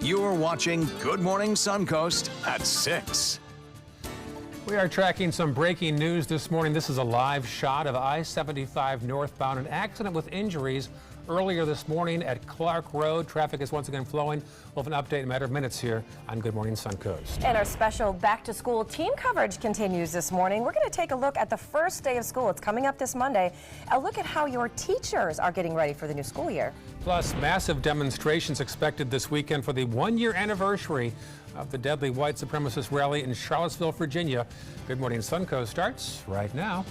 You're watching Good Morning Suncoast at 6. We are tracking some breaking news this morning. This is a live shot of I-75 northbound. An accident with injuries earlier this morning at Clark Road. Traffic is once again flowing. We'll have an update in a matter of minutes here on Good Morning Suncoast. And our special back-to-school team coverage continues this morning. We're going to take a look at the first day of school. It's coming up this Monday. A look at how your teachers are getting ready for the new school year. Plus, massive demonstrations expected this weekend for the one-year anniversary of the deadly white supremacist rally in Charlottesville, Virginia. Good Morning Suncoast starts right now.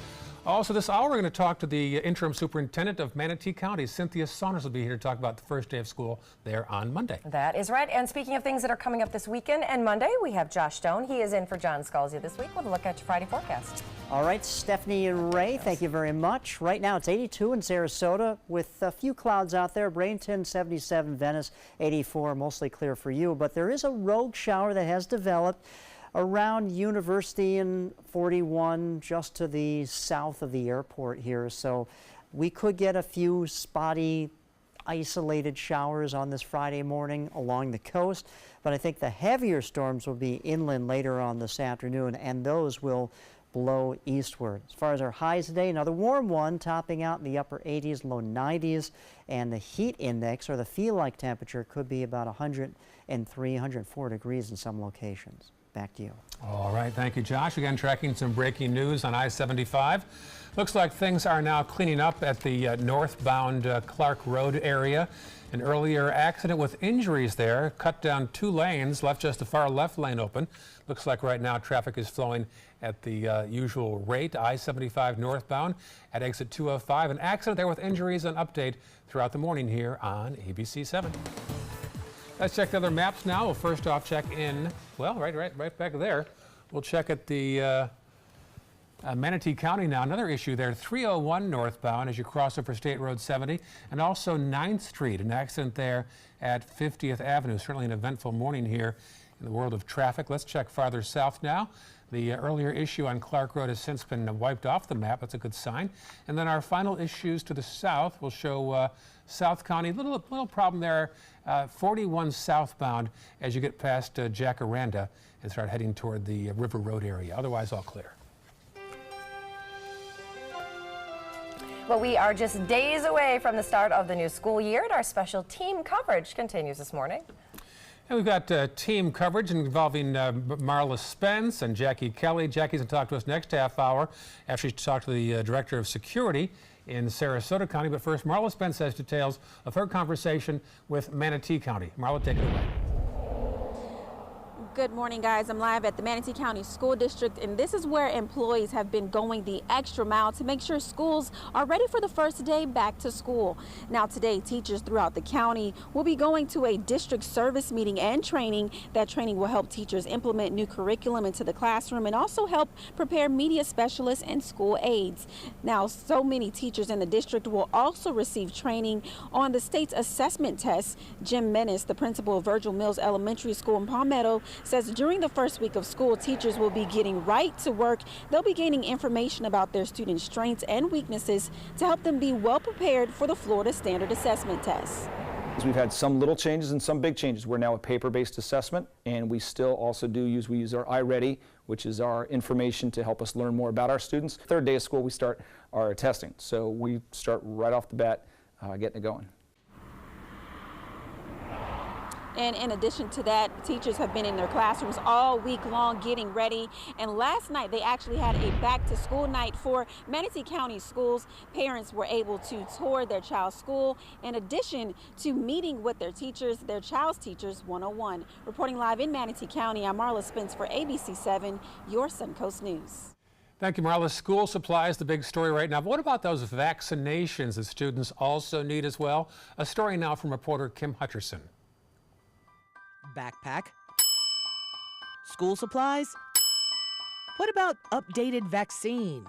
Also this hour, we're going to talk to the interim superintendent of Manatee County. Cynthia Saunders will be here to talk about the first day of school there on Monday. That is right. And speaking of things that are coming up this weekend and Monday, we have Josh Stone. He is in for John Scalzi this week. We'll look at your Friday forecast. All right, Stephanie and Ray, thank you very much. Right now it's 82 in Sarasota with a few clouds out there. Bradenton 77, Venice 84, mostly clear for you. But there is a rogue shower that has developed around University and 41, just to the south of the airport here. So we could get a few spotty, isolated showers on this Friday morning along the coast. But I think the heavier storms will be inland later on this afternoon, and those will blow eastward. As far as our highs today, another warm one topping out in the upper 80s, low 90s, and the heat index, or the feel-like temperature, could be about 103, 104 degrees in some locations. Back to you. All right, thank you, Josh. Again, tracking some breaking news on I-75. Looks like things are now cleaning up at the northbound Clark Road area. An earlier accident with injuries there cut down 2 lanes, left just the far left lane open. Looks like right now traffic is flowing at the usual rate. I-75 northbound at exit 205. An accident there with injuries. An update throughout the morning here on ABC 7. Let's check the other maps now. We'll first off check in, well, right back there. We'll check at the Manatee County now. Another issue there, 301 northbound as you cross over State Road 70, and also 9th Street, an accident there at 50th Avenue. Certainly an eventful morning here in the world of traffic. Let's check farther south now. The earlier issue on Clark Road has since been wiped off the map. That's a good sign. And then our final issues to the south will show South County. Little problem there, 41 southbound as you get past Jacaranda and start heading toward the River Road area. Otherwise, all clear. Well, we are just days away from the start of the new school year, and our special team coverage continues this morning. And we've got team coverage involving Marla Spence and Jackie Kelly. Jackie's going to talk to us next half hour after she talked to the Director of Security in Sarasota County. But first, Marla Spence has details of her conversation with Manatee County. Marla, take it away. Good morning, guys. I'm live at the Manatee County School District, and this is where employees have been going the extra mile to make sure schools are ready for the first day back to school. Now, today, teachers throughout the county will be going to a district service meeting and training. That training will help teachers implement new curriculum into the classroom and also help prepare media specialists and school aides. Now, so many teachers in the district will also receive training on the state's assessment tests. Jim Menace, the principal of Virgil Mills Elementary School in Palmetto, says during the first week of school, teachers will be getting right to work. They'll be gaining information about their students' strengths and weaknesses to help them be well prepared for the Florida Standard Assessment Test. We've had some little changes and some big changes. We're now a paper-based assessment, and we still also use our iReady, which is our information to help us learn more about our students. Third day of school, we start our testing. So we start right off the bat getting it going. And in addition to that, teachers have been in their classrooms all week long getting ready. And last night, they actually had a back-to-school night for Manatee County schools. Parents were able to tour their child's school in addition to meeting with their teachers, their child's teachers 101. Reporting live in Manatee County, I'm Marla Spence for ABC 7, your Suncoast News. Thank you, Marla. School supplies, the big story right now. But what about those vaccinations that students also need as well? A story now from reporter Kim Hutcherson. Backpack, school supplies. What about updated vaccines?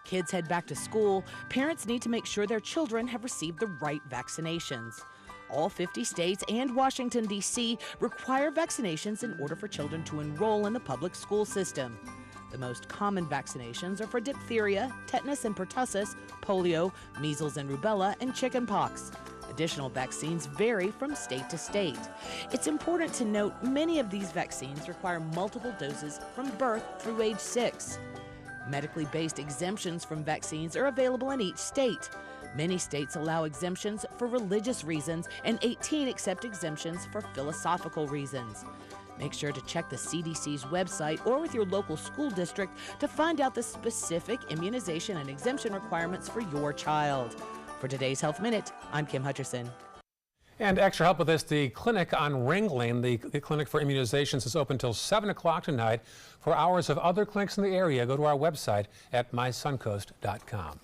Kids head back to school. Parents need to make sure their children have received the right vaccinations. All 50 states and Washington, D.C. require vaccinations in order for children to enroll in the public school system. The most common vaccinations are for diphtheria, tetanus and pertussis, polio, measles and rubella, and chickenpox. Additional vaccines vary from state to state. It's important to note many of these vaccines require multiple doses from birth through age 6. Medically based exemptions from vaccines are available in each state. Many states allow exemptions for religious reasons, and 18 accept exemptions for philosophical reasons. Make sure to check the CDC's website or with your local school district to find out the specific immunization and exemption requirements for your child. For today's Health Minute, I'm Kim Hutcherson. And extra help with this, the clinic on Ringling, the clinic for immunizations, is open till 7 o'clock tonight. For hours of other clinics in the area, go to our website at mysuncoast.com.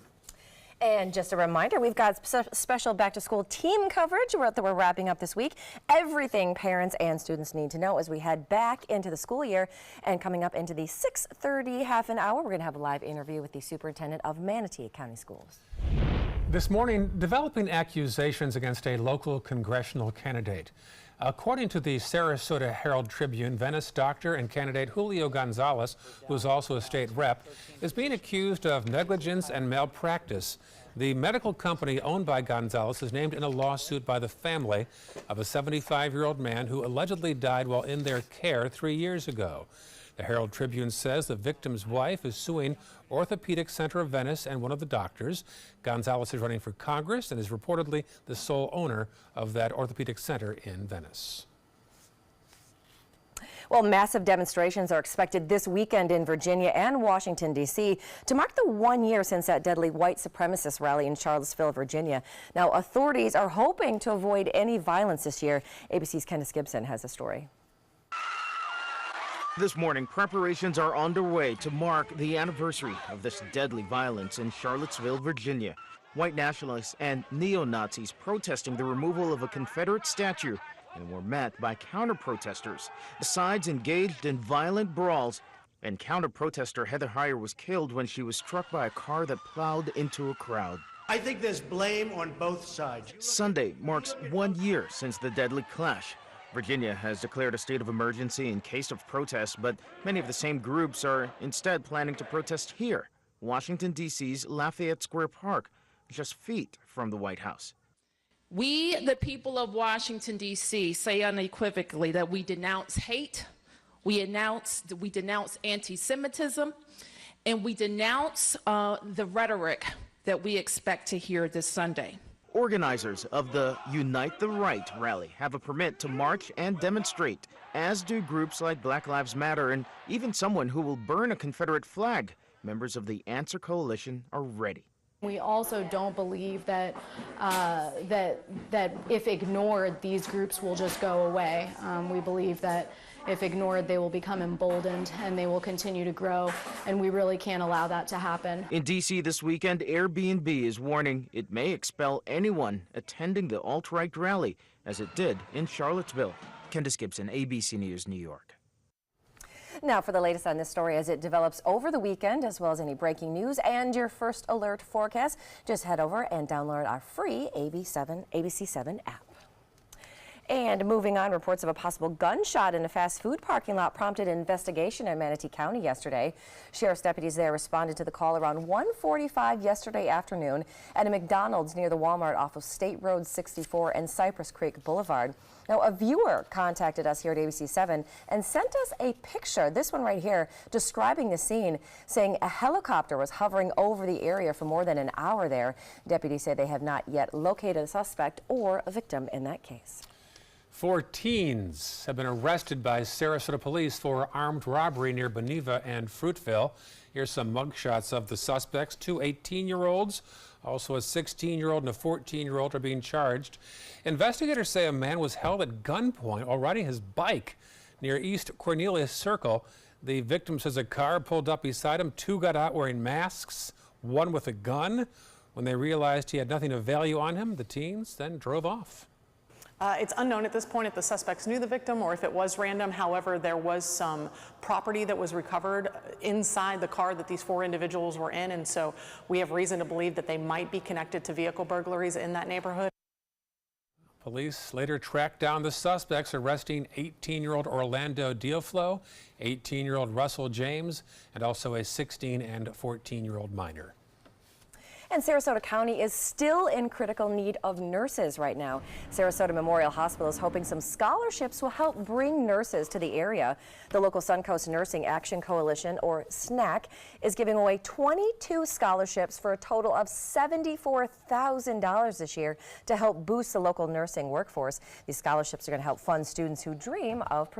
And just a reminder, we've got special back-to-school team coverage that we're wrapping up this week. Everything parents and students need to know as we head back into the school year. And coming up into the 6:30 half an hour, we're going to have a live interview with the superintendent of Manatee County Schools. This morning, developing accusations against a local congressional candidate. According to the Sarasota Herald Tribune, Venice doctor and candidate Julio Gonzalez, who is also a state rep, is being accused of negligence and malpractice. The medical company owned by Gonzalez is named in a lawsuit by the family of a 75-year-old man who allegedly died while in their care 3 years ago. The Herald Tribune says the victim's wife is suing Orthopedic Center of Venice and one of the doctors. Gonzalez is running for Congress and is reportedly the sole owner of that orthopedic center in Venice. Well, massive demonstrations are expected this weekend in Virginia and Washington, D.C. to mark the 1 year since that deadly white supremacist rally in Charlottesville, Virginia. Now, authorities are hoping to avoid any violence this year. ABC's Candace Gibson has the story. This morning, preparations are underway to mark the anniversary of this deadly violence in Charlottesville, Virginia. White nationalists and neo-Nazis protesting the removal of a Confederate statue and were met by counter-protesters. The sides engaged in violent brawls, and counter-protester Heather Heyer was killed when she was struck by a car that plowed into a crowd. I think there's blame on both sides. Sunday marks 1 year since the deadly clash. Virginia has declared a state of emergency in case of protests, but many of the same groups are instead planning to protest here, Washington, D.C.'s Lafayette Square Park, just feet from the White House. We, the people of Washington, D.C., say unequivocally that we denounce hate, we denounce anti-Semitism, and we denounce the rhetoric that we expect to hear this Sunday. Organizers of the Unite the Right rally have a permit to march and demonstrate, as do groups like Black Lives Matter and even someone who will burn a Confederate flag. Members of the Answer Coalition are ready. We also don't believe that that if ignored, these groups will just go away. We believe that if ignored, they will become emboldened and they will continue to grow, and we really can't allow that to happen. In D.C. this weekend, Airbnb is warning it may expel anyone attending the alt-right rally, as it did in Charlottesville. Candace Gibson, ABC News, New York. Now for the latest on this story as it develops over the weekend, as well as any breaking news and your first alert forecast, just head over and download our free ABC7 app. And moving on, reports of a possible gunshot in a fast food parking lot prompted an investigation in Manatee County yesterday. Sheriff's deputies there responded to the call around 1:45 yesterday afternoon at a McDonald's near the Walmart off of State Road 64 and Cypress Creek Boulevard. Now, a viewer contacted us here at ABC7 and sent us a picture, this one right here, describing the scene, saying a helicopter was hovering over the area for more than an hour there. Deputies say they have not yet located a suspect or a victim in that case. 4 teens have been arrested by Sarasota police for armed robbery near Beneva and Fruitville. Here's some mugshots of the suspects. 2 18-year-olds, also a 16-year-old and a 14-year-old are being charged. Investigators say a man was held at gunpoint while riding his bike near East Cornelius Circle. The victim says a car pulled up beside him. 2 got out wearing masks, 1 with a gun. When they realized he had nothing of value on him, the teens then drove off. It's unknown at this point if the suspects knew the victim or if it was random. However, there was some property that was recovered inside the car that these 4 individuals were in, and so we have reason to believe that they might be connected to vehicle burglaries in that neighborhood. Police later tracked down the suspects, arresting 18-year-old Orlando Dioflo, 18-year-old Russell James, and also a 16 and 14-year-old minor. And Sarasota County is still in critical need of nurses right now. Sarasota Memorial Hospital is hoping some scholarships will help bring nurses to the area. The local Suncoast Nursing Action Coalition, or SNAC, is giving away 22 scholarships for a total of $74,000 this year to help boost the local nursing workforce. These scholarships are going to help fund students who dream of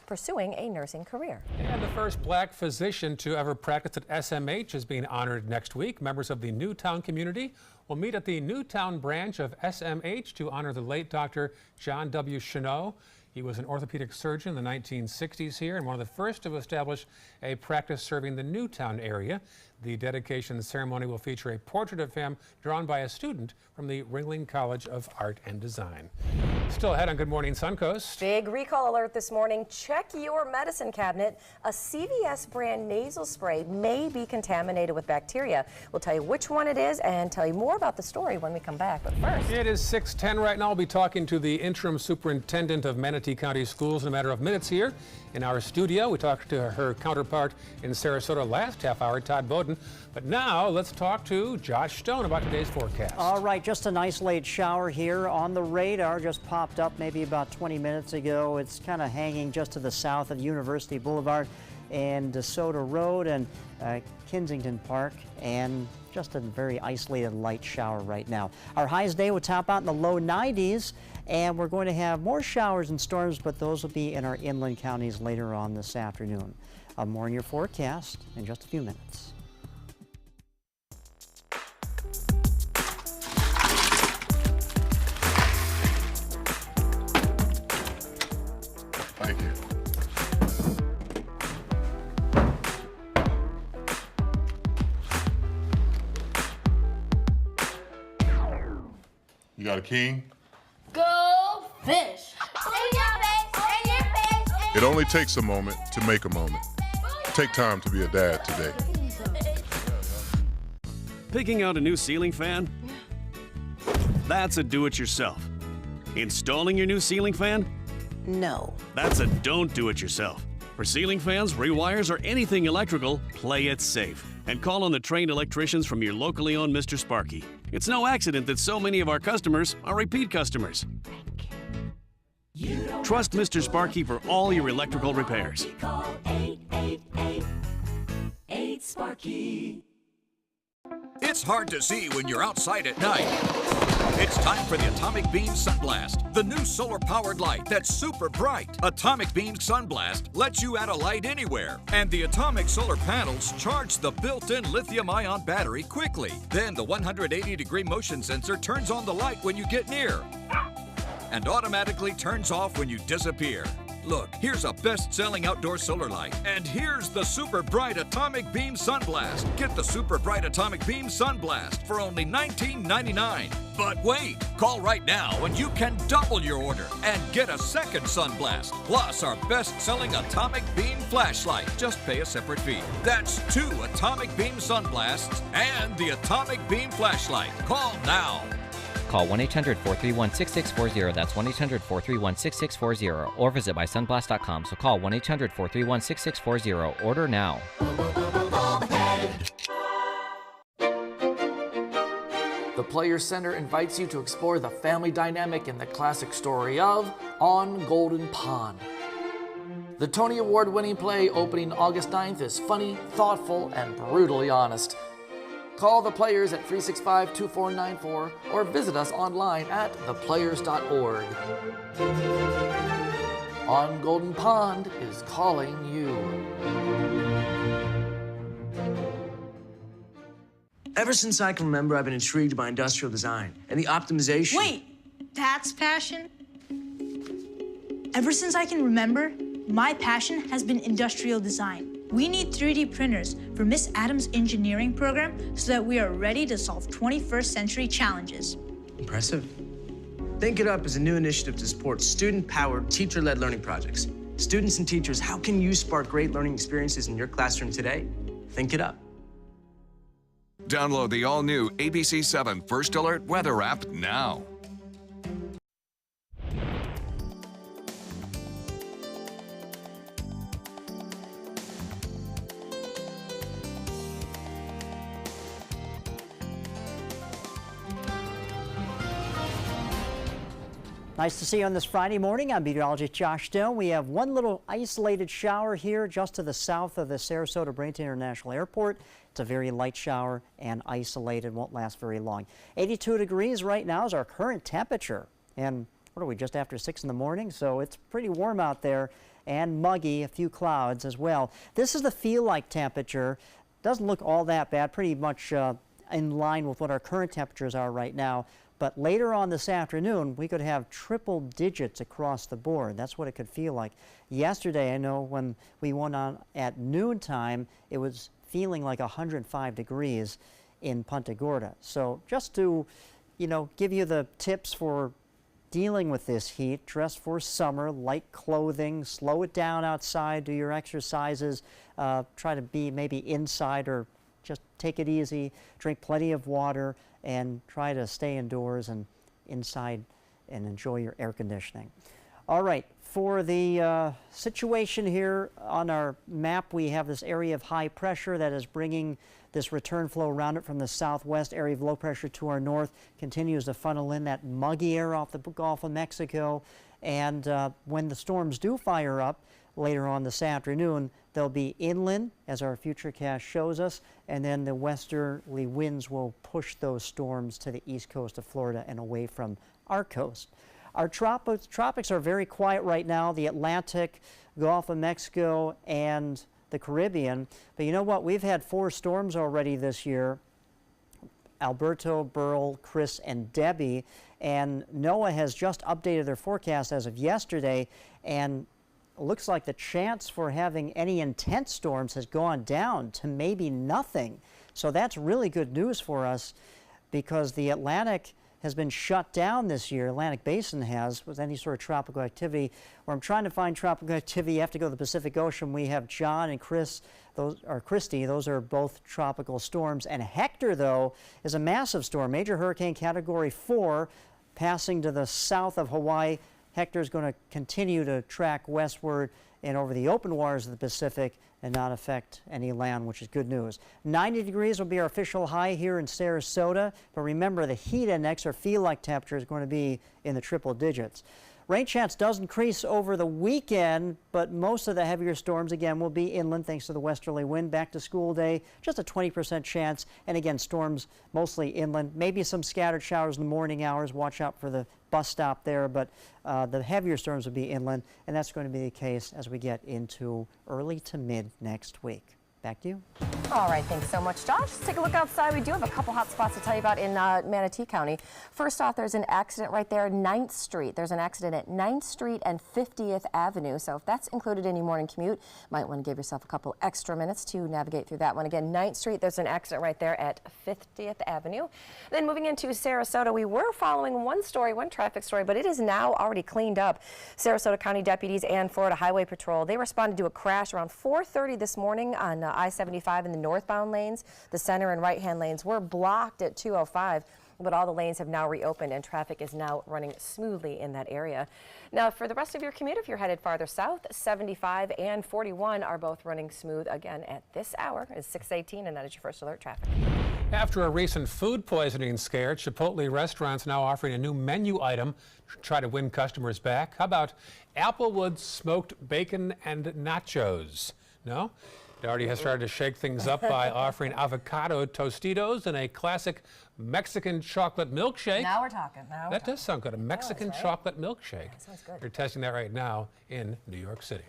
pursuing a nursing career. And the first black physician to ever practice at SMH is being honored next week. Members of the Newtown community will meet at the Newtown branch of SMH to honor the late Dr. John W. Cheneau. He was an orthopedic surgeon in the 1960s here and one of the first to establish a practice serving the Newtown area. The dedication ceremony will feature a portrait of him drawn by a student from the Ringling College of Art and Design. Still ahead on Good Morning Suncoast. Big recall alert this morning. Check your medicine cabinet. A CVS brand nasal spray may be contaminated with bacteria. We'll tell you which one it is and tell you more about the story when we come back. But first, it is 6:10 right now. We'll be talking to the interim superintendent of Manatee County Schools in a matter of minutes here in our studio. We talked to her counterpart in Sarasota last half hour, Todd Bowden. But now let's talk to Josh Stone about today's forecast. All right, just an isolated shower here on the radar, just popped up maybe about 20 minutes ago. It's kind of hanging just to the south of University Boulevard and DeSoto Road and Kensington Park, and just a very isolated light shower right now. Our highs today will top out in the low 90s, and we're going to have more showers and storms, but those will be in our inland counties later on this afternoon. More in your forecast in just a few minutes. Thank you. You got a king? Go fish! It only takes a moment to make a moment. Take time to be a dad today. Picking out a new ceiling fan? That's a do-it-yourself. Installing your new ceiling fan? No. That's a don't do it yourself. For ceiling fans, rewires, or anything electrical, play it safe. And call on the trained electricians from your locally owned Mr. Sparky. It's no accident that so many of our customers are repeat customers. Trust Mr. Sparky for all your electrical repairs. Call 888-8-SPARKY. It's hard to see when you're outside at night. It's time for the Atomic Beam Sunblast, the new solar-powered light that's super bright. Atomic Beam Sunblast lets you add a light anywhere, and the atomic solar panels charge the built-in lithium-ion battery quickly. Then the 180-degree motion sensor turns on the light when you get near and automatically turns off when you disappear. Look, here's a best-selling outdoor solar light, and here's the super bright Atomic Beam Sunblast. Get the super bright Atomic Beam Sunblast for only $19.99. But wait, call right now and you can double your order and get a second Sunblast, plus our best-selling Atomic Beam Flashlight. Just pay a separate fee. That's 2 Atomic Beam Sunblasts and the Atomic Beam Flashlight. Call now. Call 1-800-431-6640. That's 1-800-431-6640. Or visit mysunblast.com. So call 1-800-431-6640. Order now. The Players Center invites you to explore the family dynamic in the classic story of On Golden Pond. The Tony Award-winning play opening August 9th is funny, thoughtful, and brutally honest. Call the Players at 365-2494 or visit us online at theplayers.org. On Golden Pond is calling you. Ever since I can remember, I've been intrigued by industrial design and the optimization. Wait, that's passion? Ever since I can remember, my passion has been industrial design. We need 3D printers for Miss Adams' engineering program so that we are ready to solve 21st century challenges. Impressive. Think It Up is a new initiative to support student-powered, teacher-led learning projects. Students and teachers, how can you spark great learning experiences in your classroom today? Think It Up. Download the all-new ABC 7 First Alert weather app now. Nice to see you on this Friday morning. I'm meteorologist Josh Stone. We have one little isolated shower here just to the south of the Sarasota-Bradenton International Airport. It's a very light shower and isolated, won't last very long. 82 degrees right now is our current temperature. And what are we, just after 6 in the morning? So it's pretty warm out there and muggy, a few clouds as well. This is the feel-like temperature. Doesn't look all that bad, pretty much in line with what our current temperatures are right now. But later on this afternoon, we could have triple digits across the board. That's what it could feel like. Yesterday, I know when we went on at noontime, it was feeling like 105 degrees in Punta Gorda. So just to, give you the tips for dealing with this heat, dress for summer, light clothing, slow it down outside, do your exercises, try to be maybe inside or just take it easy, drink plenty of water, and try to stay indoors and inside and enjoy your air conditioning. All right, for the situation here on our map, we have this area of high pressure that is bringing this return flow around it from the southwest. Area of low pressure to our north continues to funnel in that muggy air off the Gulf of Mexico. And when the storms do fire up later on this afternoon, they'll be inland, as our futurecast shows us, and then the westerly winds will push those storms to the east coast of Florida and away from our coast. Our tropics are very quiet right now, the Atlantic, Gulf of Mexico, and the Caribbean. But you know what? We've had 4 storms already this year. Alberto, Burl, Chris, and Debbie. And NOAA has just updated their forecast as of yesterday, and it looks like the chance for having any intense storms has gone down to maybe nothing. So that's really good news for us, because the Atlantic has been shut down this year. Atlantic Basin has, with any sort of tropical activity. Where I'm trying to find tropical activity, you have to go to the Pacific Ocean. We have John and Christy. Those are both tropical storms. And Hector, though, is a massive storm, major hurricane category 4, passing to the south of Hawaii. Hector is going to continue to track westward and over the open waters of the Pacific and not affect any land, which is good news. 90 degrees will be our official high here in Sarasota, but remember the heat index, or feel-like temperature, is going to be in the triple digits. Rain chance does increase over the weekend, but most of the heavier storms, again, will be inland thanks to the westerly wind. Back to school day, just a 20% chance. And again, storms mostly inland. Maybe some scattered showers in the morning hours. Watch out for the bus stop there, but the heavier storms will be inland, and that's going to be the case as we get into early to mid next week. Back to you. All right, thanks so much, Josh. Let's take a look outside. We do have a couple hot spots to tell you about in Manatee County. First off, there's an accident right there, 9th Street. There's an accident at 9th Street and 50th Avenue. So if that's included in your morning commute, might want to give yourself a couple extra minutes to navigate through that one. Again, 9th Street, there's an accident right there at 50th Avenue. Then moving into Sarasota, we were following one traffic story, but it is now already cleaned up. Sarasota County deputies and Florida Highway Patrol, they responded to a crash around 4:30 this morning on I-75 in the northbound lanes. The center and right-hand lanes were blocked at 205, but all the lanes have now reopened and traffic is now running smoothly in that area. Now, for the rest of your commute, if you're headed farther south, 75 and 41 are both running smooth again at this hour. It's 6:18, and that is your first alert traffic. After a recent food poisoning scare, Chipotle restaurants now offering a new menu item to try to win customers back. How about Applewood smoked bacon and nachos? No? It already has started to shake things up by offering avocado Tostitos and a classic Mexican chocolate milkshake. Now we're talking. That does sound good. A Mexican chocolate milkshake. Yeah, sounds good. They're testing that right now in New York City.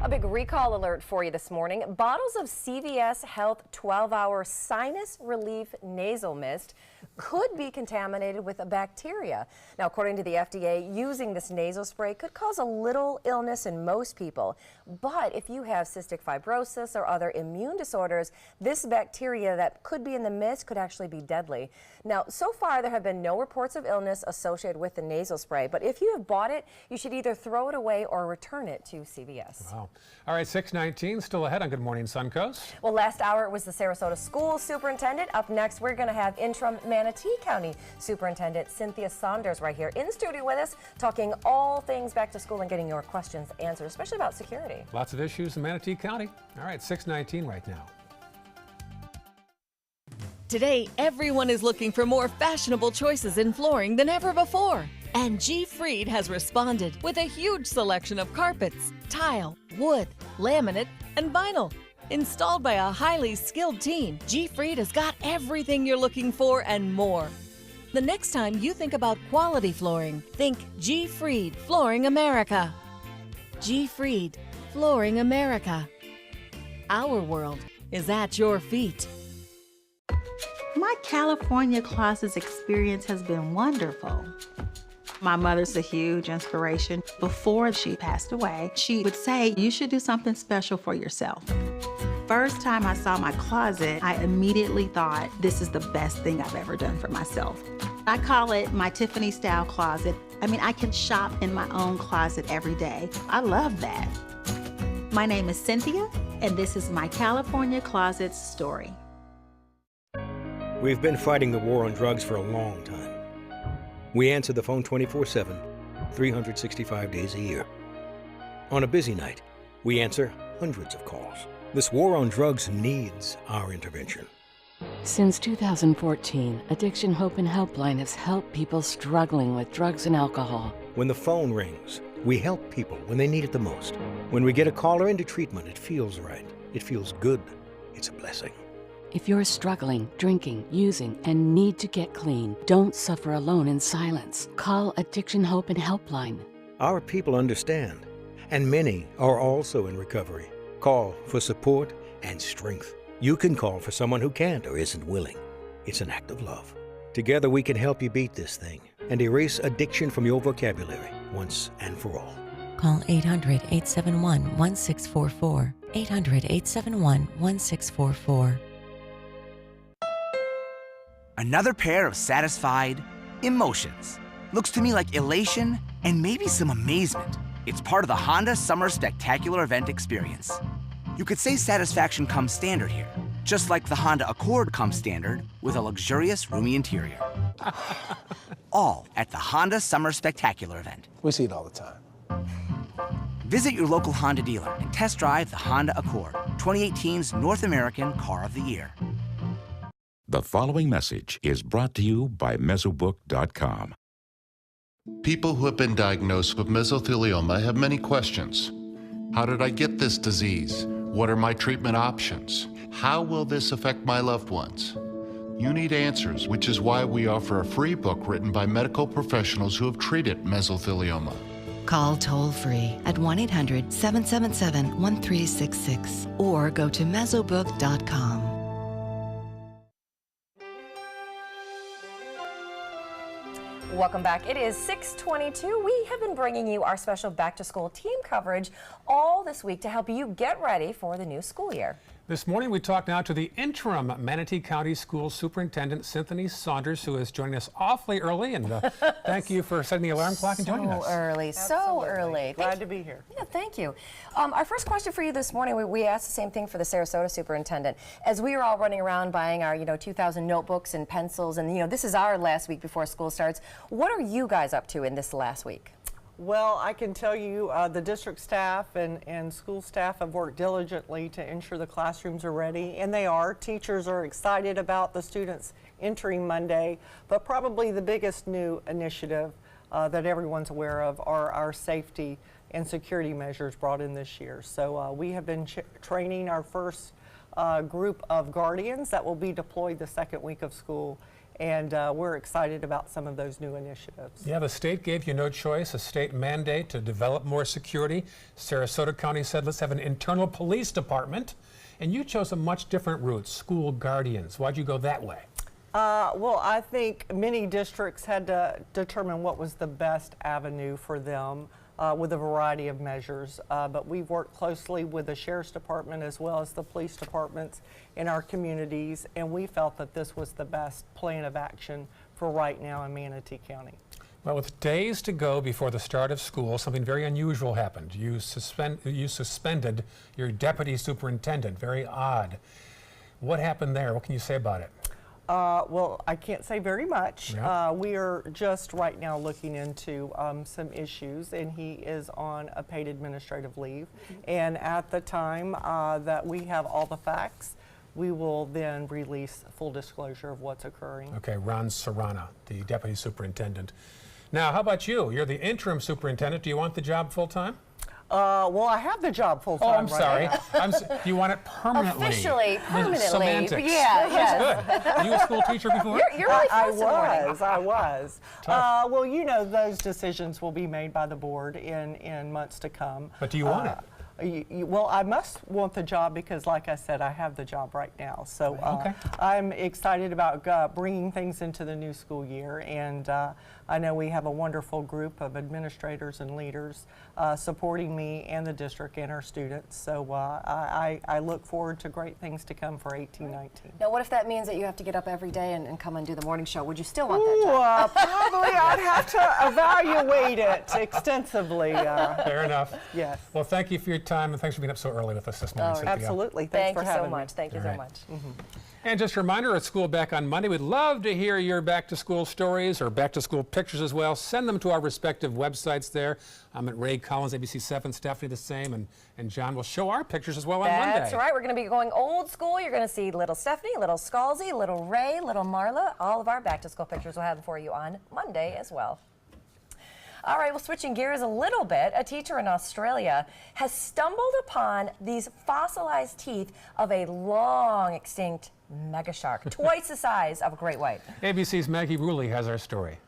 A big recall alert for you this morning. Bottles of CVS Health 12-hour sinus relief nasal mist could be contaminated with a bacteria. Now, according to the FDA, using this nasal spray could cause a little illness in most people. But if you have cystic fibrosis or other immune disorders, this bacteria that could be in the mist could actually be deadly. Now, so far, there have been no reports of illness associated with the nasal spray. But if you have bought it, you should either throw it away or return it to CVS. Wow. All right, 6:19, still ahead on Good Morning Suncoast. Well, last hour it was the Sarasota School Superintendent. Up next, we're going to have interim Manatee County Superintendent Cynthia Saunders right here in studio with us, talking all things back to school and getting your questions answered, especially about security. Lots of issues in Manatee County. All right, 6:19 right now. Today, everyone is looking for more fashionable choices in flooring than ever before. And G. Fried has responded with a huge selection of carpets, tile, wood, laminate, and vinyl. Installed by a highly skilled team, G. Fried has got everything you're looking for and more. The next time you think about quality flooring, think G. Fried Flooring America. G. Fried Flooring America. Our world is at your feet. My California Closets experience has been wonderful. My mother's a huge inspiration. Before she passed away, she would say, you should do something special for yourself. First time I saw my closet, I immediately thought, this is the best thing I've ever done for myself. I call it my Tiffany style closet. I mean, I can shop in my own closet every day. I love that. My name is Cynthia, and this is my California Closets story. We've been fighting the war on drugs for a long time. We answer the phone 24/7, 365 days a year. On a busy night, we answer hundreds of calls. This war on drugs needs our intervention. Since 2014, Addiction Hope and Helpline has helped people struggling with drugs and alcohol. When the phone rings, we help people when they need it the most. When we get a caller into treatment, it feels right. It feels good. It's a blessing. If you're struggling, drinking, using, and need to get clean, don't suffer alone in silence. Call Addiction Hope and Helpline. Our people understand, and many are also in recovery. Call for support and strength. You can call for someone who can't or isn't willing. It's an act of love. Together we can help you beat this thing and erase addiction from your vocabulary once and for all. Call 800-871-1644. 800-871-1644. Another pair of satisfied emotions. Looks to me like elation and maybe some amazement. It's part of the Honda Summer Spectacular event experience. You could say satisfaction comes standard here, just like the Honda Accord comes standard with a luxurious, roomy interior. All at the Honda Summer Spectacular event. We see it all the time. Visit your local Honda dealer and test drive the Honda Accord, 2018's North American Car of the Year. The following message is brought to you by Mesobook.com. People who have been diagnosed with mesothelioma have many questions. How did I get this disease? What are my treatment options? How will this affect my loved ones? You need answers, which is why we offer a free book written by medical professionals who have treated mesothelioma. Call toll-free at 1-800-777-1366 or go to Mesobook.com. Welcome back. It is 6:22. We have been bringing you our special back-to-school team coverage all this week to help you get ready for the new school year. This morning we talk now to the interim Manatee County School Superintendent, Cynthia Saunders, who is joining us awfully early. And thank you for setting the alarm clock and joining us. So early. Glad to be here. Yeah, thank you. Our first question for you this morning, we asked the same thing for the Sarasota superintendent. As we were all running around buying our 2,000 notebooks and pencils, and this is our last week before school starts, what are you guys up to in this last week? Well, I can tell you the district staff and school staff have worked diligently to ensure the classrooms are ready, and they are. Teachers are excited about the students entering Monday, but probably the biggest new initiative that everyone's aware of are our safety and security measures brought in this year. So we have been training our first group of guardians that will be deployed the second week of school. And we're excited about some of those new initiatives. Yeah, the state gave you no choice, a state mandate to develop more security. Sarasota County said, let's have an internal police department. And you chose a much different route, school guardians. Why'd you go that way? Well, I think many districts had to determine what was the best avenue for them with a variety of measures. But we've worked closely with the Sheriff's Department as well as the police departments in our communities, and we felt that this was the best plan of action for right now in Manatee County. Well, with days to go before the start of school, something very unusual happened. You suspended your deputy superintendent. Very odd. What happened there? What can you say about it? Well, I can't say very much. Yeah. We are just right now looking into some issues, and he is on a paid administrative leave. And at the time that we have all the facts, we will then release full disclosure of what's occurring. Okay, Ron Serrana, the deputy superintendent. Now, how about you? You're the interim superintendent. Do you want the job full-time? Well, I have the job full-time. Oh, I'm sorry. Do you want it permanently? Officially, permanently. Semantics. Yeah, That's good. Were you a school teacher before? You're really fast I was. Tough. Well, you know, those decisions will be made by the board in months to come. But do you want it? Well, I must want the job because, like I said, I have the job right now. So Okay. I'm excited about bringing things into the new school year, and I know we have a wonderful group of administrators and leaders supporting me and the district and our students. So I look forward to great things to come for 18-19. Now, what if that means that you have to get up every day and come and do the morning show? Would you still want that job? Probably I'd have to evaluate it extensively. Fair enough. Yes. Well, thank you for your time, and thanks for being up so early with us this morning, Cynthia. Absolutely. Thanks for having me. Thank you so much. And just a reminder, it's school back on Monday. We'd love to hear your back-to-school stories or back-to-school pictures as well. Send them to our respective websites there. I'm at Ray Collins, ABC7, Stephanie the same, and John will show our pictures as well on Monday. That's right. We're going to be going old school. You're going to see little Stephanie, little Scalzi, little Ray, little Marla. All of our back-to-school pictures we'll have for you on Monday as well. All right, well, switching gears a little bit, a teacher in Australia has stumbled upon these fossilized teeth of a long extinct mega shark, twice the size of a great white. ABC's Maggie Rulli has our story.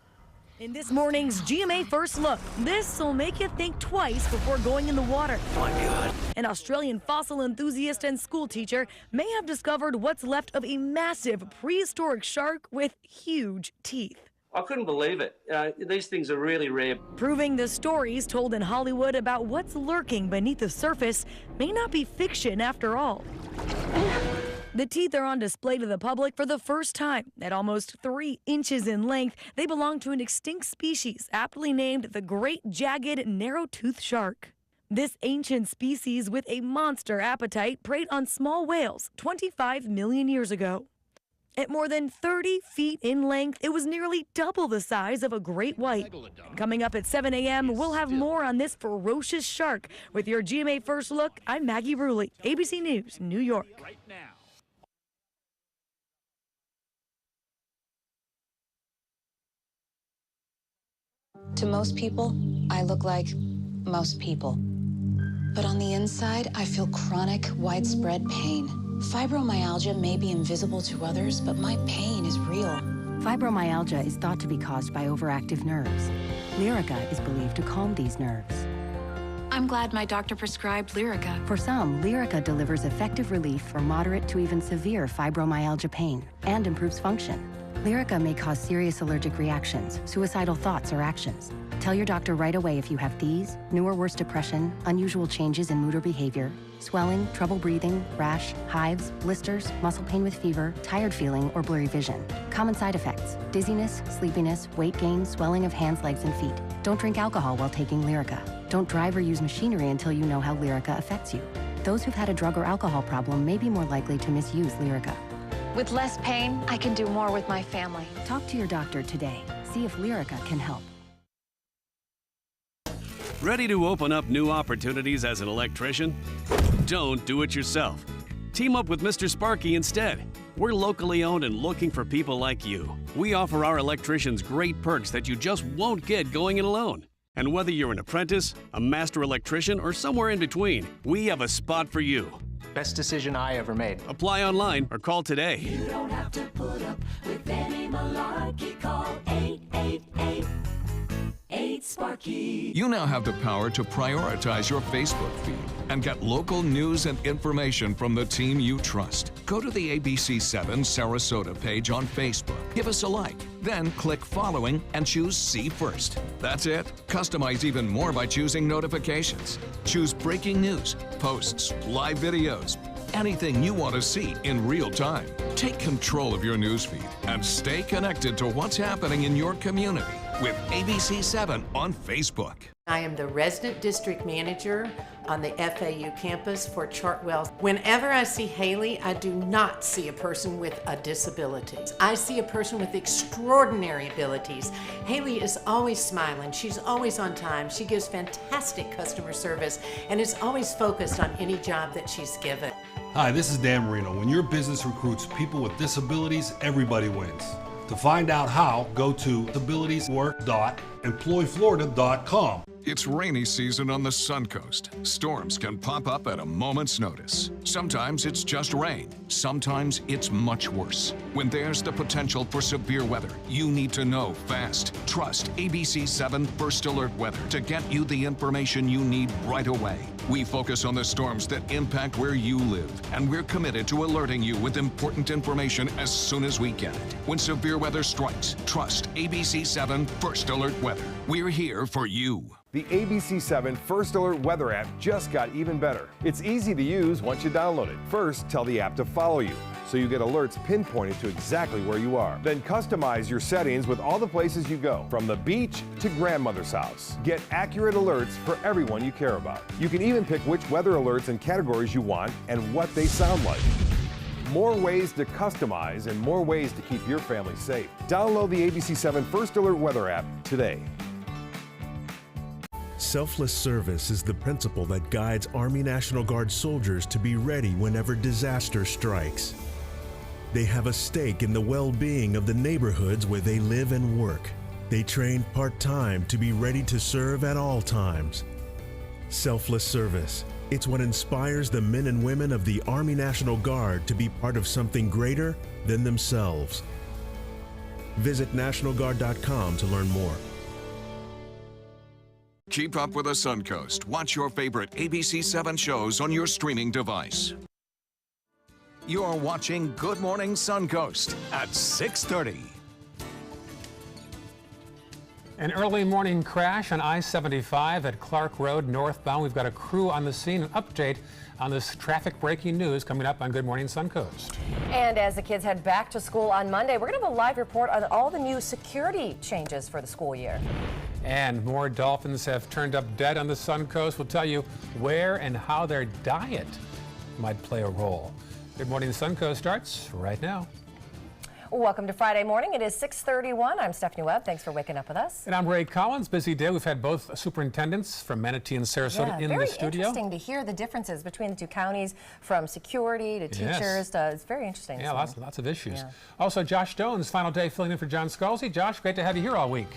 In this morning's GMA First Look, this will make you think twice before going in the water. My God. An Australian fossil enthusiast and school teacher may have discovered what's left of a massive prehistoric shark with huge teeth. I couldn't believe it. These things are really rare. Proving the stories told in Hollywood about what's lurking beneath the surface may not be fiction after all. The teeth are on display to the public for the first time. At almost 3 inches in length, they belong to an extinct species aptly named the Great Jagged Narrow-Toothed Shark. This ancient species with a monster appetite preyed on small whales 25 million years ago. At more than 30 feet in length, it was nearly double the size of a great white. Coming up at 7 a.m., we'll have more on this ferocious shark. With your GMA First Look, I'm Maggie Rulli, ABC News, New York. Right now. To most people, I look like most people. But on the inside, I feel chronic, widespread pain. Fibromyalgia may be invisible to others, but my pain is real. Fibromyalgia is thought to be caused by overactive nerves. Lyrica is believed to calm these nerves. I'm glad my doctor prescribed Lyrica. For some, Lyrica delivers effective relief for moderate to even severe fibromyalgia pain and improves function. Lyrica may cause serious allergic reactions, suicidal thoughts or actions. Tell your doctor right away if you have these, new or worse depression, unusual changes in mood or behavior, swelling, trouble breathing, rash, hives, blisters, muscle pain with fever, tired feeling, or blurry vision. Common side effects: dizziness, sleepiness, weight gain, swelling of hands, legs, and feet. Don't drink alcohol while taking Lyrica. Don't drive or use machinery until you know how Lyrica affects you. Those who've had a drug or alcohol problem may be more likely to misuse Lyrica. With less pain, I can do more with my family. Talk to your doctor today. See if Lyrica can help. Ready to open up new opportunities as an electrician? Don't do it yourself. Team up with Mr. Sparky instead. We're locally owned and looking for people like you. We offer our electricians great perks that you just won't get going it alone. And whether you're an apprentice, a master electrician, or somewhere in between, we have a spot for you. Best decision I ever made. Apply online or call today. You don't have to put up with any malarkey. Call 888-8-SPARKY. You now have the power to prioritize your Facebook feed and get local news and information from the team you trust. Go to the ABC7 Sarasota page on Facebook. Give us a like. Then click Following and choose See First. That's it. Customize even more by choosing notifications. Choose breaking news, posts, live videos, anything you want to see in real time. Take control of your newsfeed and stay connected to what's happening in your community with ABC7 on Facebook. I am the resident district manager on the FAU campus for Chartwell. Whenever I see Haley, I do not see a person with a disability. I see a person with extraordinary abilities. Haley is always smiling. She's always on time. She gives fantastic customer service and is always focused on any job that she's given. Hi, this is Dan Marino. When your business recruits people with disabilities, everybody wins. To find out how, go to abilitieswork.employflorida.com. It's rainy season on the Suncoast. Storms can pop up at a moment's notice. Sometimes it's just rain. Sometimes it's much worse. When there's the potential for severe weather, you need to know fast. Trust ABC 7 First Alert Weather to get you the information you need right away. We focus on the storms that impact where you live, and we're committed to alerting you with important information as soon as we get it. When severe weather strikes, trust ABC 7 First Alert Weather. We're here for you. The ABC 7 First Alert Weather app just got even better. It's easy to use once you download it. First, tell the app to follow you, so you get alerts pinpointed to exactly where you are. Then customize your settings with all the places you go, from the beach to grandmother's house. Get accurate alerts for everyone you care about. You can even pick which weather alerts and categories you want and what they sound like. More ways to customize and more ways to keep your family safe. Download the ABC 7 First Alert Weather app today. Selfless service is the principle that guides Army National Guard soldiers to be ready whenever disaster strikes. They have a stake in the well-being of the neighborhoods where they live and work. They train part-time to be ready to serve at all times. Selfless service. It's what inspires the men and women of the Army National Guard to be part of something greater than themselves. Visit NationalGuard.com to learn more. Keep up with the Suncoast. Watch your favorite ABC 7 shows on your streaming device. You're watching Good Morning Suncoast at 6:30. An early morning crash on I-75 at Clark Road northbound. We've got a crew on the scene. An update on this traffic breaking news coming up on Good Morning Suncoast. And as the kids head back to school on Monday, we're going to have a live report on all the new security changes for the school year. And more dolphins have turned up dead on the Suncoast. We'll tell you where and how their diet might play a role. Good Morning Suncoast starts right now. Welcome to Friday morning. It is 6:31. I'm Stephanie Webb. Thanks for waking up with us. And I'm Ray Collins. Busy day. We've had both superintendents from Manatee and Sarasota in the studio. Very interesting to hear the differences between the two counties, from security to teachers. It's very interesting. Yeah, lots of issues. Yeah. Also, Josh Stone's final day filling in for John Scalzi. Josh, great to have you here all week.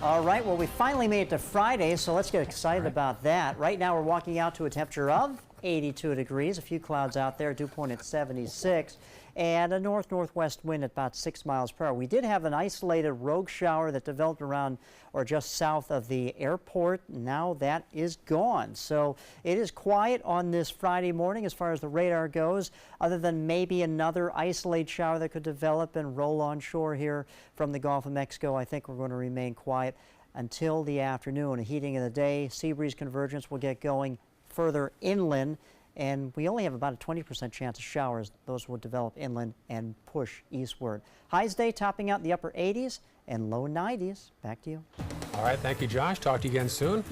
All right, well, we finally made it to Friday, so let's get excited about that. Right now, we're walking out to a temperature of 82 degrees, a few clouds out there, dew point at 76, and a north-northwest wind at about 6 miles per hour. We did have an isolated rogue shower that developed around or just south of the airport. Now that is gone. So it is quiet on this Friday morning as far as the radar goes, other than maybe another isolated shower that could develop and roll on shore here from the Gulf of Mexico. I think we're going to remain quiet until the afternoon. A heating of the day, sea breeze convergence will get going further inland, and we only have about a 20% chance of showers. Those will develop inland and push eastward. Highs today topping out in the upper 80s and low 90s. Back to you. All right, thank you, Josh. Talk to you again soon.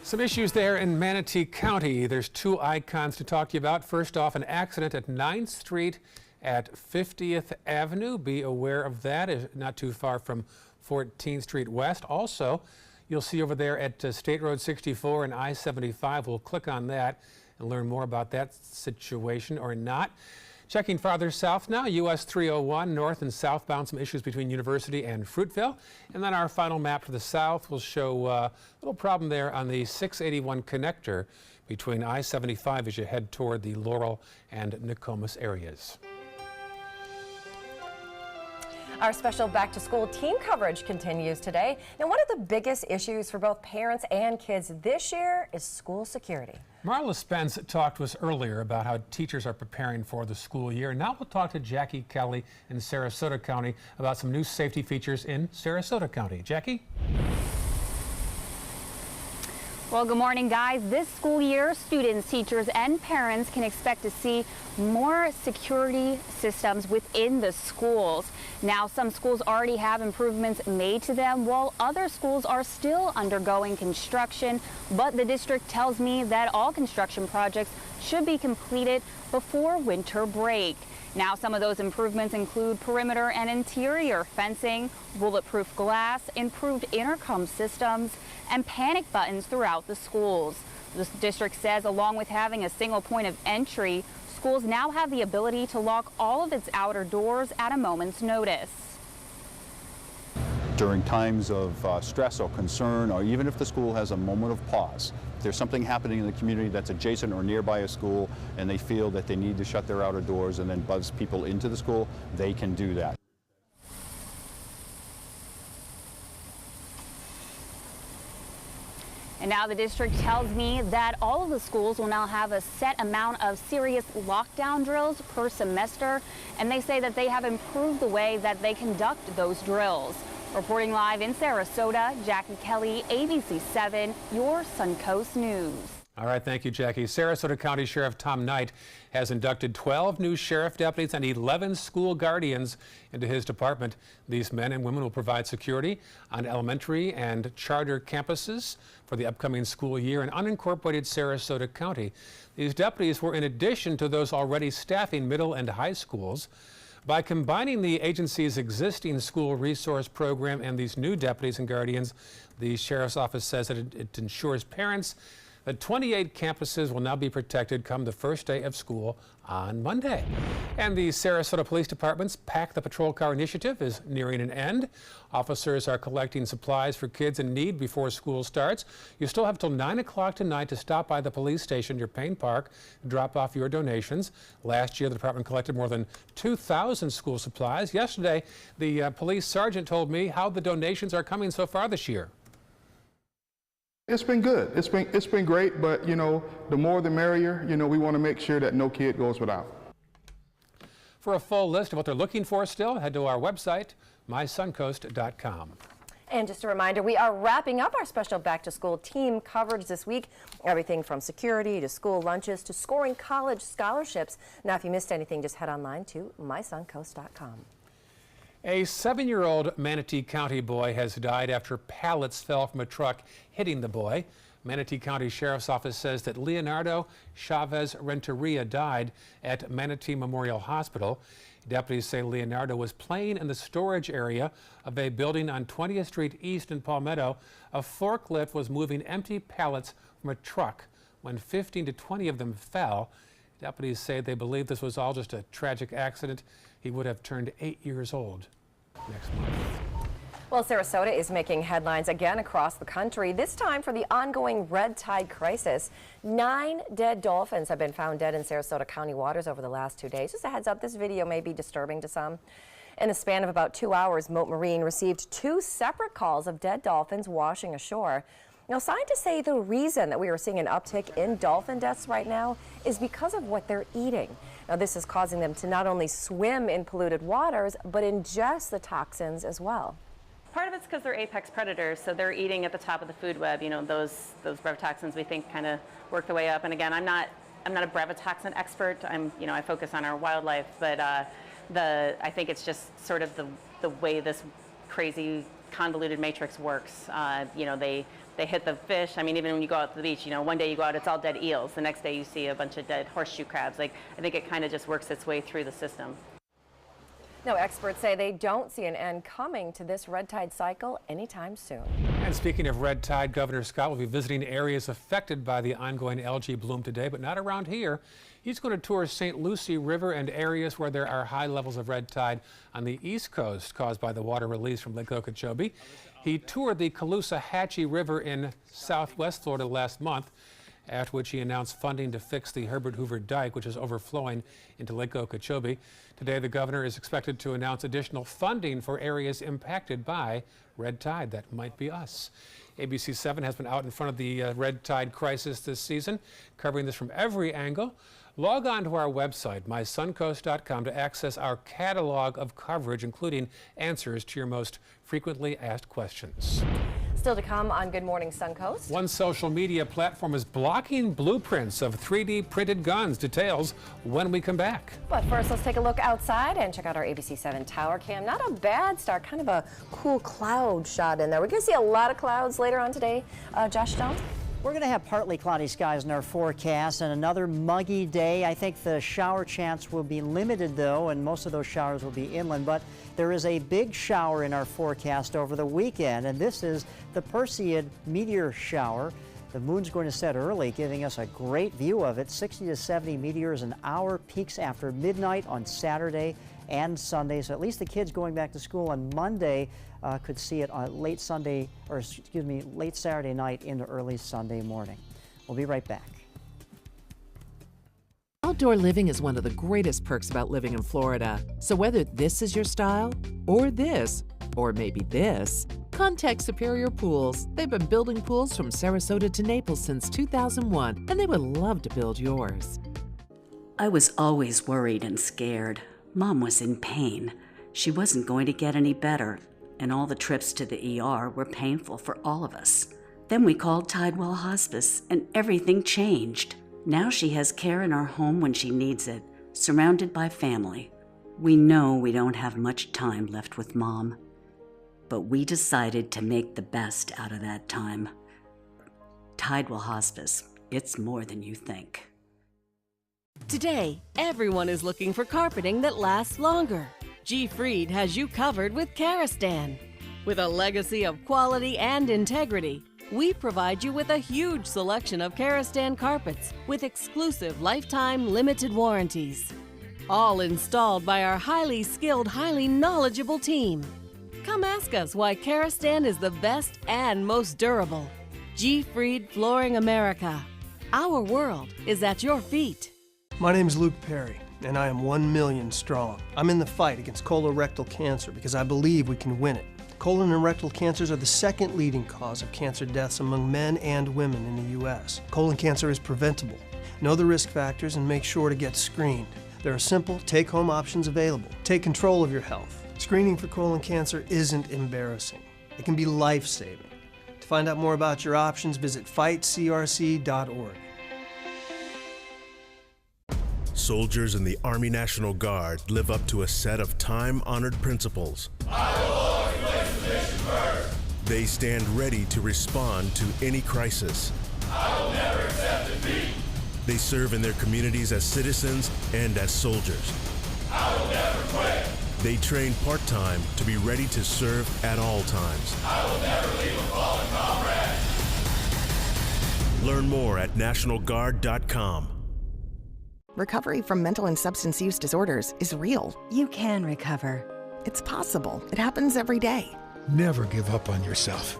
Some issues there in Manatee County. There's two icons to talk to you about. First off, an accident at 9th Street at 50th Avenue. Be aware of that. It's not too far from 14th Street West. Also, you'll see over there at State Road 64 and I-75. We'll click on that and learn more about that situation or not. Checking farther south now, US 301 north and southbound, some issues between University and Fruitville. And then our final map to the south will show a little problem there on the 681 connector between I-75 as you head toward the Laurel and Nokomis areas. Our special back-to-school team coverage continues today. Now, one of the biggest issues for both parents and kids this year is school security. Marla Spence talked to us earlier about how teachers are preparing for the school year. Now we'll talk to Jackie Kelly in Sarasota County about some new safety features in Sarasota County. Jackie? Well, good morning, guys. This school year, students, teachers, and parents can expect to see more security systems within the schools. Now, some schools already have improvements made to them, while other schools are still undergoing construction. But the district tells me that all construction projects should be completed before winter break. Now, some of those improvements include perimeter and interior fencing, bulletproof glass, improved intercom systems, and panic buttons throughout the schools. The district says along with having a single point of entry, schools now have the ability to lock all of its outer doors at a moment's notice. during times of stress or concern, or even if the school has a moment of pause. If there's something happening in the community that's adjacent or nearby a school and they feel that they need to shut their outer doors and then buzz people into the school, they can do that. And now the district tells me that all of the schools will now have a set amount of serious lockdown drills per semester, and they say that they have improved the way that they conduct those drills. Reporting live in Sarasota, Jackie Kelly, ABC 7, your Suncoast News. All right, thank you, Jackie. Sarasota County Sheriff Tom Knight has inducted 12 new sheriff deputies and 11 school guardians into his department. These men and women will provide security on elementary and charter campuses for the upcoming school year in unincorporated Sarasota County. These deputies were in addition to those already staffing middle and high schools. By combining the agency's existing school resource program and these new deputies and guardians, the sheriff's office says that it ensures parents that 28 campuses will now be protected come the first day of school on Monday. And the Sarasota Police Department's Pack the Patrol Car initiative is nearing an end. Officers are collecting supplies for kids in need before school starts. You still have till 9 o'clock tonight to stop by the police station near Payne Park and drop off your donations. Last year, the department collected more than 2,000 school supplies. Yesterday, the police sergeant told me how the donations are coming so far this year. It's been good. It's been great, but you know, the more the merrier. You know, we want to make sure that no kid goes without. For a full list of what they're looking for still, head to our website, mysuncoast.com. And just a reminder, we are wrapping up our special back-to-school team coverage this week. Everything from security to school lunches to scoring college scholarships. Now, if you missed anything, just head online to mysuncoast.com. A 7-year-old Manatee County boy has died after pallets fell from a truck hitting the boy. Manatee County Sheriff's Office says that Leonardo Chavez Renteria died at Manatee Memorial Hospital. Deputies say Leonardo was playing in the storage area of a building on 20th Street East in Palmetto. A forklift was moving empty pallets from a truck when 15 to 20 of them fell. Deputies say they believe this was all just a tragic accident. He would have turned 8 years old next month. Well, Sarasota is making headlines again across the country, this time for the ongoing red tide crisis. 9 dead dolphins have been found dead in Sarasota County waters over the last 2 days. Just a heads up, this video may be disturbing to some. In a span of about 2 hours, Moat Marine received 2 separate calls of dead dolphins washing ashore. Now, scientists say the reason that we are seeing an uptick in dolphin deaths right now is because of what they're eating. Now, this is causing them to not only swim in polluted waters, but ingest the toxins as well. Part of it's because they're apex predators, so they're eating at the top of the food web. You know, those brevetoxins we think kind of work their way up. And again, I'm not a brevetoxin expert. I focus on our wildlife, but I think it's just sort of the way this crazy convoluted matrix works. They hit the fish. I mean, even when you go out to the beach, one day you go out, it's all dead eels. The next day you see a bunch of dead horseshoe crabs. I think it kind of just works its way through the system. Now, experts say they don't see an end coming to this red tide cycle anytime soon. And speaking of red tide, Governor Scott will be visiting areas affected by the ongoing algae bloom today, but not around here. He's going to tour St. Lucie River and areas where there are high levels of red tide on the East Coast caused by the water release from Lake Okeechobee. He toured the Caloosahatchee River in southwest Florida last month, after which he announced funding to fix the Herbert Hoover Dike, which is overflowing into Lake Okeechobee. Today, the governor is expected to announce additional funding for areas impacted by red tide. That might be us. ABC 7 has been out in front of the red tide crisis this season, covering this from every angle. Log on to our website, mysuncoast.com, to access our catalog of coverage, including answers to your most frequently asked questions. Still to come on Good Morning Suncoast. One social media platform is blocking blueprints of 3D printed guns. Details when we come back. But first, let's take a look outside and check out our ABC 7 tower cam. Not a bad start, kind of a cool cloud shot in there. We're going to see a lot of clouds later on today. Josh Stone? We're going to have partly cloudy skies in our forecast and another muggy day. I think the shower chance will be limited, though, and most of those showers will be inland. But there is a big shower in our forecast over the weekend, and this is the Perseid meteor shower. The moon's going to set early, giving us a great view of it. 60 to 70 meteors an hour, peaks after midnight on Saturday and Sunday. So at least the kids going back to school on Monday could see it on late Saturday night into early Sunday morning. We'll be right back. Outdoor living is one of the greatest perks about living in Florida. So whether this is your style, or this, or maybe this, contact Superior Pools. They've been building pools from Sarasota to Naples since 2001, and they would love to build yours. I was always worried and scared. Mom was in pain. She wasn't going to get any better, and all the trips to the ER were painful for all of us. Then we called Tidewell Hospice, and everything changed. Now she has care in our home when she needs it, surrounded by family. We know we don't have much time left with Mom, but we decided to make the best out of that time. Tidewell Hospice, it's more than you think. Today, everyone is looking for carpeting that lasts longer. G. Fried has you covered with Karastan. With a legacy of quality and integrity, we provide you with a huge selection of Karastan carpets with exclusive lifetime limited warranties. All installed by our highly skilled, highly knowledgeable team. Come ask us why Karastan is the best and most durable. G. Fried Flooring America. Our world is at your feet. My name is Luke Perry, and I am 1 million strong. I'm in the fight against colorectal cancer because I believe we can win it. Colon and rectal cancers are the second leading cause of cancer deaths among men and women in the U.S. Colon cancer is preventable. Know the risk factors and make sure to get screened. There are simple, take-home options available. Take control of your health. Screening for colon cancer isn't embarrassing. It can be life-saving. To find out more about your options, visit fightcrc.org. Soldiers in the Army National Guard live up to a set of time-honored principles. They stand ready to respond to any crisis. I will never accept defeat. They serve in their communities as citizens and as soldiers. I will never quit. They train part-time to be ready to serve at all times. I will never leave a fallen comrade. Learn more at nationalguard.com. Recovery from mental and substance use disorders is real. You can recover. It's possible. It happens every day. Never give up on yourself.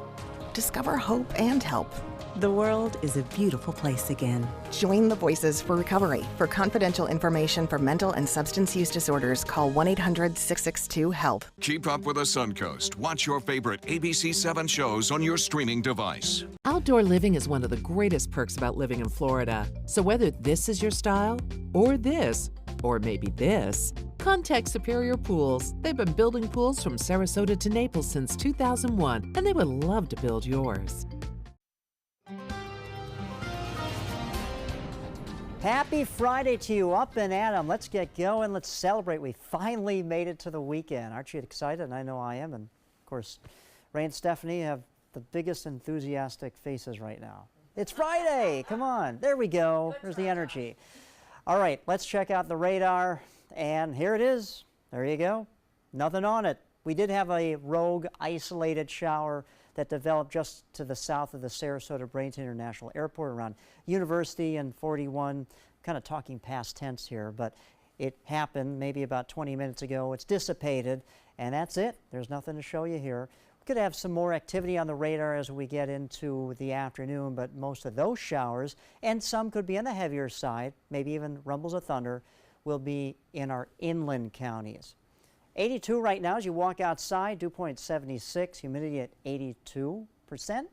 Discover hope and help. The world is a beautiful place again. Join the Voices for Recovery. For confidential information for mental and substance use disorders, call 1-800-662-HELP. Keep up with the Suncoast. Watch your favorite ABC 7 shows on your streaming device. Outdoor living is one of the greatest perks about living in Florida. So whether this is your style, or this, or maybe this, contact Superior Pools. They've been building pools from Sarasota to Naples since 2001, and they would love to build yours. Happy Friday to you, up and at 'em. Let's get going. Let's celebrate. We finally made it to the weekend. Aren't you excited? I know I am. And of course, Ray and Stephanie have the biggest enthusiastic faces right now. It's Friday. Come on. There we go. There's the energy. All right, let's check out the radar. And here it is. There you go. Nothing on it. We did have a rogue, isolated shower that developed just to the south of the Sarasota-Bradenton International Airport around University and 41. Kind of talking past tense here, but it happened maybe about 20 minutes ago. It's dissipated, and that's it. There's nothing to show you here. We could have some more activity on the radar as we get into the afternoon, but most of those showers, and some could be on the heavier side, maybe even rumbles of thunder, will be in our inland counties. 82 right now as you walk outside, dew point 76, humidity at 82%.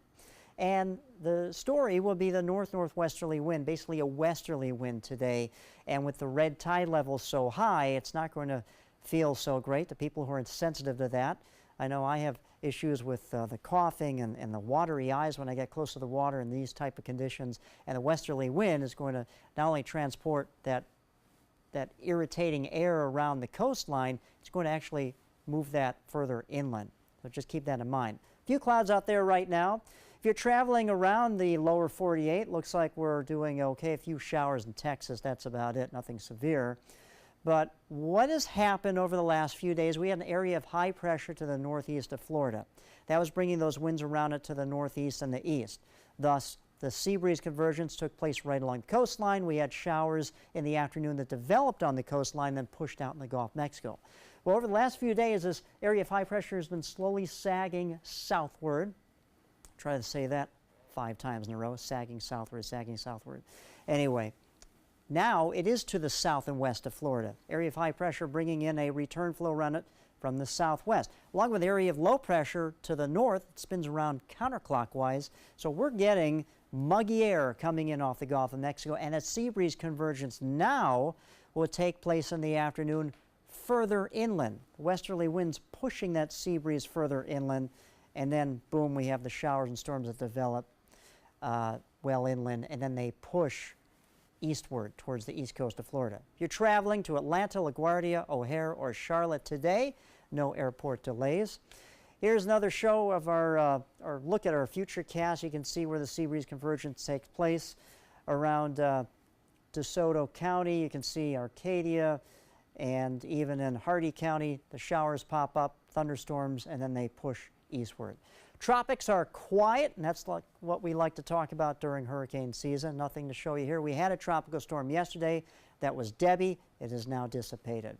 And the story will be the north-northwesterly wind, basically a westerly wind today. And with the red tide level so high, it's not going to feel so great. The people who are sensitive to that, I know I have issues with the coughing and the watery eyes when I get close to the water in these type of conditions. And the westerly wind is going to not only transport that irritating air around the coastline, it's going to actually move that further inland. So just keep that in mind. A few clouds out there right now. If you're traveling around the lower 48, looks like we're doing okay. A few showers in Texas, that's about it, nothing severe. But what has happened over the last few days, we had an area of high pressure to the northeast of Florida. That was bringing those winds around it to the northeast and the east. Thus, The sea breeze convergence took place right along the coastline. We had showers in the afternoon that developed on the coastline, then pushed out in the Gulf of Mexico. Well, over the last few days, this area of high pressure has been slowly sagging southward. Try to say that 5 times in a row, sagging southward, sagging southward. Anyway, now it is to the south and west of Florida. Area of high pressure bringing in a return flow around it from the southwest. Along with the area of low pressure to the north, it spins around counterclockwise. So we're getting muggy air coming in off the Gulf of Mexico, and a sea breeze convergence now will take place in the afternoon further inland. Westerly winds pushing that sea breeze further inland, and then boom, we have the showers and storms that develop well inland, and then they push eastward towards the east coast of Florida. If you're traveling to Atlanta, LaGuardia, O'Hare, or Charlotte today, no airport delays. Here's another show of our look at our future cast. You can see where the sea breeze convergence takes place around DeSoto County. You can see Arcadia, and even in Hardee County, the showers pop up, thunderstorms, and then they push eastward. Tropics are quiet, and that's like what we like to talk about during hurricane season. Nothing to show you here. We had a tropical storm yesterday. That was Debbie. It has now dissipated.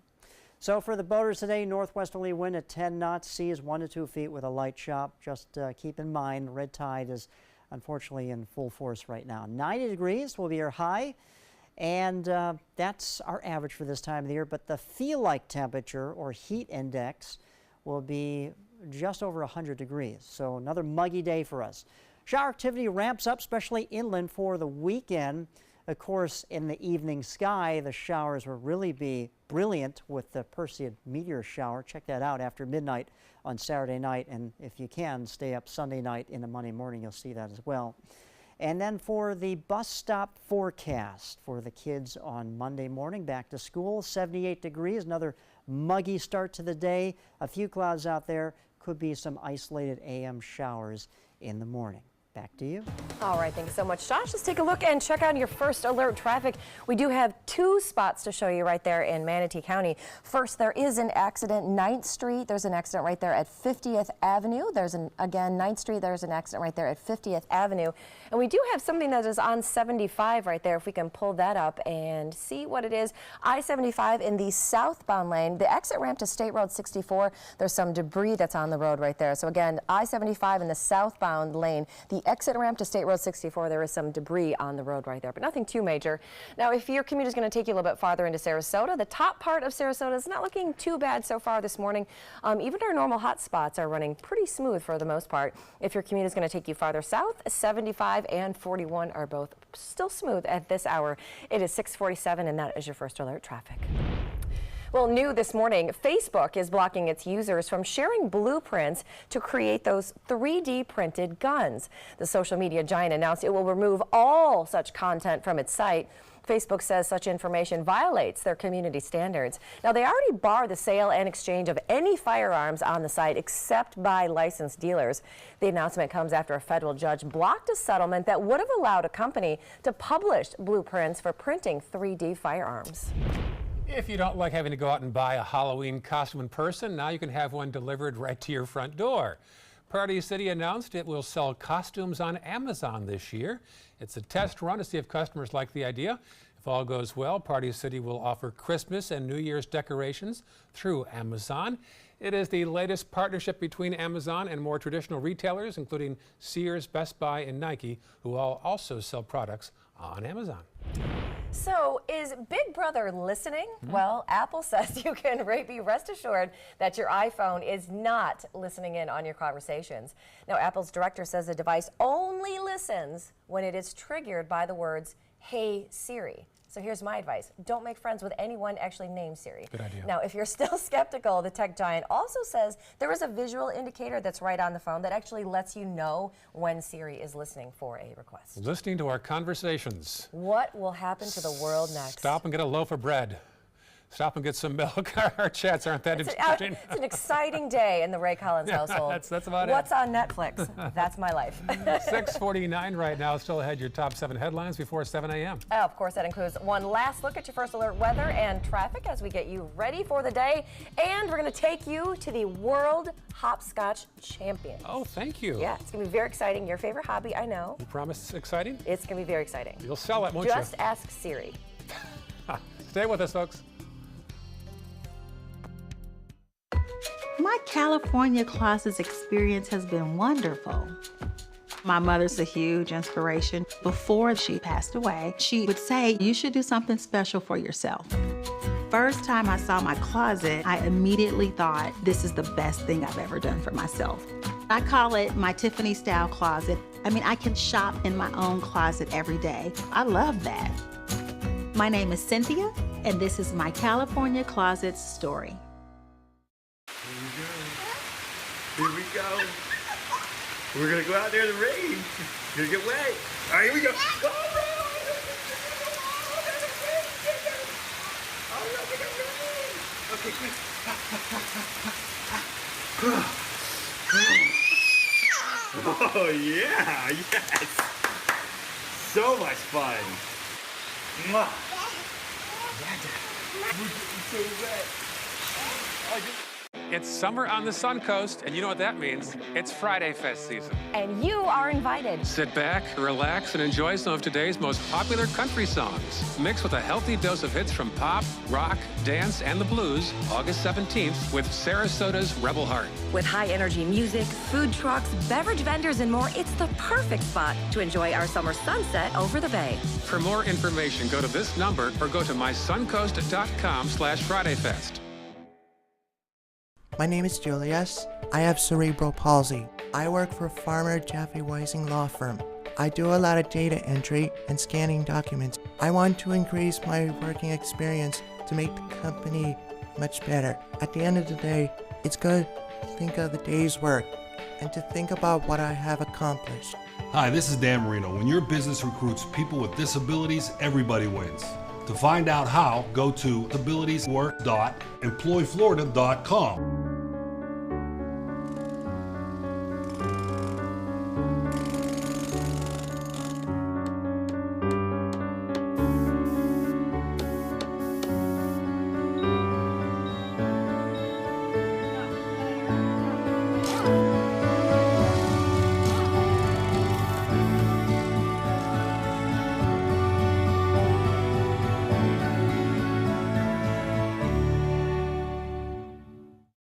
So for the boaters today, northwesterly wind at 10 knots, sea is 1 to 2 feet with a light chop. Just keep in mind, red tide is unfortunately in full force right now. 90 degrees will be our high, and that's our average for this time of the year. But the feel-like temperature, or heat index, will be just over 100 degrees. So another muggy day for us. Shower activity ramps up, especially inland for the weekend. Of course, in the evening sky, the showers will really be brilliant with the Perseid meteor shower. Check that out after midnight on Saturday night, and if you can, stay up Sunday night into Monday morning, you'll see that as well. And then for the bus stop forecast for the kids on Monday morning, back to school, 78 degrees, another muggy start to the day. A few clouds out there, could be some isolated AM showers in the morning. Back to you. All right, thank you so much, Josh. Let's take a look and check out your first alert traffic. We do have 2 spots to show you right there in Manatee County. First, there is an accident, 9th Street. There's an accident right there at 50th Avenue. There's again, 9th Street, there's an accident right there at 50th Avenue. And we do have something that is on 75 right there, if we can pull that up and see what it is. I-75 in the southbound lane, the exit ramp to State Road 64, there's some debris that's on the road right there. So again, I-75 in the southbound lane, the exit ramp to State Road 64, there is some debris on the road right there, but nothing too major. Now, if your commute is going to take you a little bit farther into Sarasota, the top part of Sarasota is not looking too bad so far this morning. Even our normal hot spots are running pretty smooth for the most part. If your commute is going to take you farther south, 75 and 41 are both still smooth at this hour. It is 6:47, and that is your first alert traffic. Well, new this morning, Facebook is blocking its users from sharing blueprints to create those 3D printed guns. The social media giant announced it will remove all such content from its site. Facebook says such information violates their community standards. Now, they already bar the sale and exchange of any firearms on the site except by licensed dealers. The announcement comes after a federal judge blocked a settlement that would have allowed a company to publish blueprints for printing 3D firearms. If you don't like having to go out and buy a Halloween costume in person, now you can have one delivered right to your front door. Party City announced it will sell costumes on Amazon this year. It's a test run to see if customers like the idea. If all goes well, Party City will offer Christmas and New Year's decorations through Amazon. It is the latest partnership between Amazon and more traditional retailers, including Sears, Best Buy, and Nike, who all also sell products on Amazon. So, is Big Brother listening? Well, Apple says you can be rest assured that your iPhone is not listening in on your conversations. Now, Apple's director says the device only listens when it is triggered by the words, "Hey Siri." So here's my advice. Don't make friends with anyone actually named Siri. Good idea. Now, if you're still skeptical, the tech giant also says there is a visual indicator that's right on the phone that actually lets you know when Siri is listening for a request. Listening to our conversations. What will happen to the world next? Stop and get a loaf of bread. Stop and get some milk. Our chats aren't that interesting. It's an exciting day in the Ray Collins household. That's about What's on Netflix? That's my life. 6:49 right now. Still ahead, your top 7 headlines before 7 a.m. Of course, that includes one last look at your first alert weather and traffic as we get you ready for the day. And we're going to take you to the World Hopscotch Champions. Oh, thank you. Yeah, it's going to be very exciting. Your favorite hobby, I know. You promise it's exciting? It's going to be very exciting. You'll sell it, won't you? Just ask Siri. Stay with us, folks. My California Closets experience has been wonderful. My mother's a huge inspiration. Before she passed away, she would say, you should do something special for yourself. First time I saw my closet, I immediately thought, this is the best thing I've ever done for myself. I call it my Tiffany style closet. I mean, I can shop in my own closet every day. I love that. My name is Cynthia, and this is my California Closets story. Here we go. We're gonna go out there in the rain. Gonna get wet. All right, here we go. Okay, quick. Oh yeah, yes. So much fun. Mwah. We're getting so wet. It's summer on the Suncoast, and you know what that means. It's Friday Fest season. And you are invited. Sit back, relax, and enjoy some of today's most popular country songs, mixed with a healthy dose of hits from pop, rock, dance, and the blues, August 17th, with Sarasota's Rebel Heart. With high-energy music, food trucks, beverage vendors, and more, it's the perfect spot to enjoy our summer sunset over the bay. For more information, go to this number or go to mysuncoast.com/FridayFest. My name is Julius. I have cerebral palsy. I work for Farmer Jeffrey Weising Law Firm. I do a lot of data entry and scanning documents. I want to increase my working experience to make the company much better. At the end of the day, it's good to think of the day's work and to think about what I have accomplished. Hi, this is Dan Marino. When your business recruits people with disabilities, everybody wins. To find out how, go to abilitieswork.employflorida.com.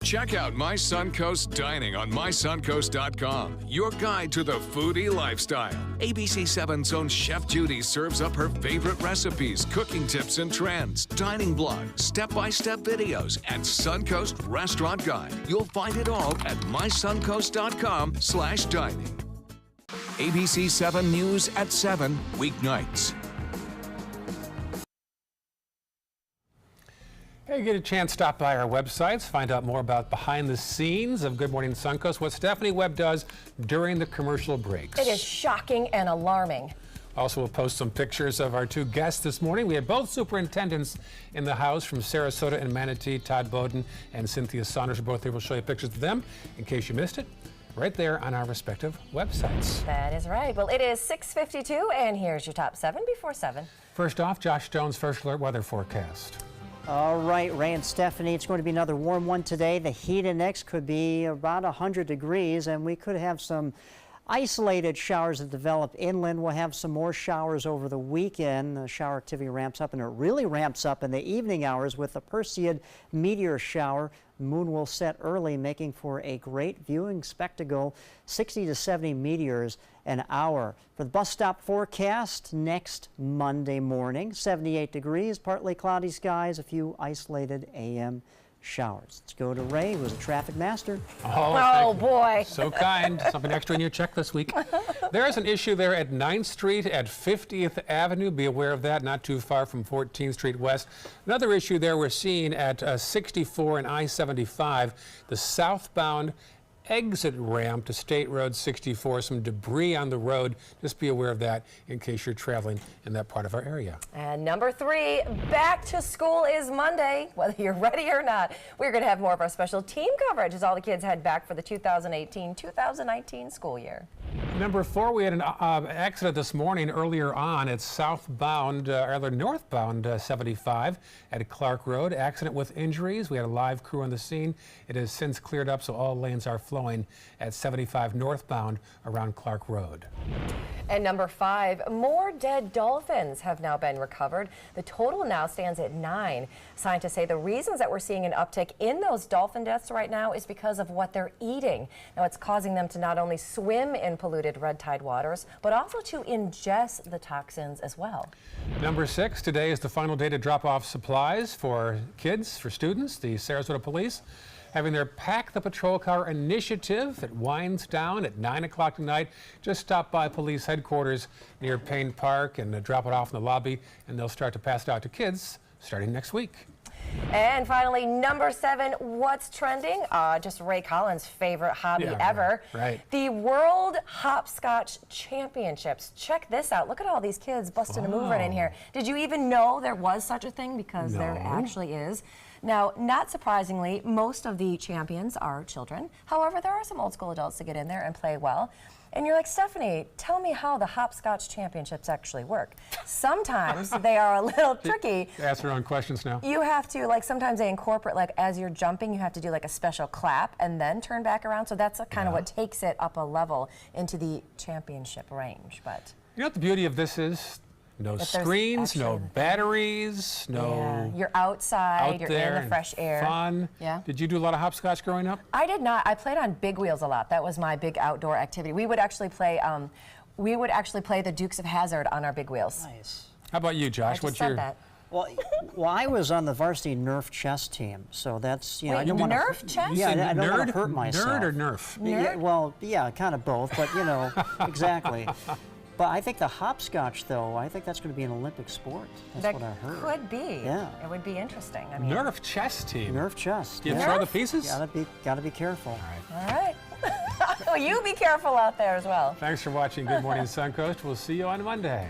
Check out My Suncoast Dining on mysuncoast.com, your guide to the foodie lifestyle. ABC7's own Chef Judy serves up her favorite recipes, cooking tips and trends, dining blog, step-by-step videos, and Suncoast Restaurant Guide. You'll find it all at mysuncoast.com/dining. ABC7 News at 7, weeknights. Hey, get a chance, stop by our websites, find out more about behind the scenes of Good Morning Suncoast, what Stephanie Webb does during the commercial breaks. It is shocking and alarming. Also, we'll post some pictures of our 2 guests this morning. We have both superintendents in the house from Sarasota and Manatee, Todd Bowden and Cynthia Saunders are both here. We'll show you pictures of them in case you missed it, right there on our respective websites. That is right. Well, it is 6:52, and here's your top 7 before 7. First off, Josh Jones' first alert weather forecast. All right, Ray and Stephanie, it's going to be another warm one today. The heat index could be about 100 degrees, and we could have some isolated showers that develop inland. We'll have some more showers over the weekend. The shower activity ramps up, and it really ramps up in the evening hours with the Perseid meteor shower. The moon will set early, making for a great viewing spectacle. 60 to 70 meteors an hour. For the bus stop forecast next Monday morning, 78 degrees, partly cloudy skies, a few isolated AM showers. Let's go to Ray, who's a traffic master. Oh boy. So kind. Something extra in your check this week. There is an issue there at 9th Street at 50th Avenue. Be aware of that, not too far from 14th Street West. Another issue there we're seeing at 64 and I-75, the southbound exit ramp to State Road 64. Some debris on the road. Just be aware of that in case you're traveling in that part of our area. And number 3, back to school is Monday, whether you're ready or not. We're going to have more of our special team coverage as all the kids head back for the 2018-2019 school year. Number 4, we had an accident this morning earlier on. It's southbound, rather northbound 75 at Clark Road. Accident with injuries. We had a live crew on the scene. It has since cleared up, so all lanes are flowing at 75 northbound around Clark Road. And number 5, more dead dolphins have now been recovered. The total now stands at 9. Scientists say the reasons that we're seeing an uptick in those dolphin deaths right now is because of what they're eating. Now it's causing them to not only swim in polluted red tide waters, but also to ingest the toxins as well. Number 6, today is the final day to drop off supplies for kids, for students. The Sarasota Police having their Pack the Patrol Car initiative. It winds down at 9 o'clock tonight. Just stop by police headquarters near Payne Park and drop it off in the lobby, and they'll start to pass it out to kids starting next week. And finally, number 7, what's trending? Just Ray Collins' favorite hobby ever. Right. The World Hopscotch Championships. Check this out. Look at all these kids busting a move right in here. Did you even know there was such a thing? Because there actually is. Now, not surprisingly, most of the champions are children. However, there are some old school adults that get in there and play well. And you're like, Stephanie, tell me how the Hopscotch Championships actually work. Sometimes they are a little tricky. Ask their own questions now. You have to, like, sometimes they incorporate, like, as you're jumping, you have to do, like, a special clap and then turn back around. So that's kind of what takes it up a level into the championship range. But you know what the beauty of this is? No screens, no batteries, no... You're outside, you're in the fresh air. Fun. Yeah. Did you do a lot of hopscotch growing up? I did not. I played on big wheels a lot. That was my big outdoor activity. We would actually play the Dukes of Hazzard on our big wheels. Nice. How about you, Josh? What's your... that. Well, I was on the varsity Nerf chess team, so that's, you know, Wait, I didn't want Nerf to, chess? Yeah, I don't want to hurt myself. Nerd or Nerf? Yeah, well, yeah, kind of both, but you know, exactly. But I think the hopscotch, though, I think that's going to be an Olympic sport. That's what I heard. Could be. Yeah. It would be interesting. I mean, Nerf chess team. Nerf chess. Do you throw the pieces? Gotta be careful. All right. Well, you be careful out there as well. Thanks for watching Good Morning Suncoast. We'll see you on Monday.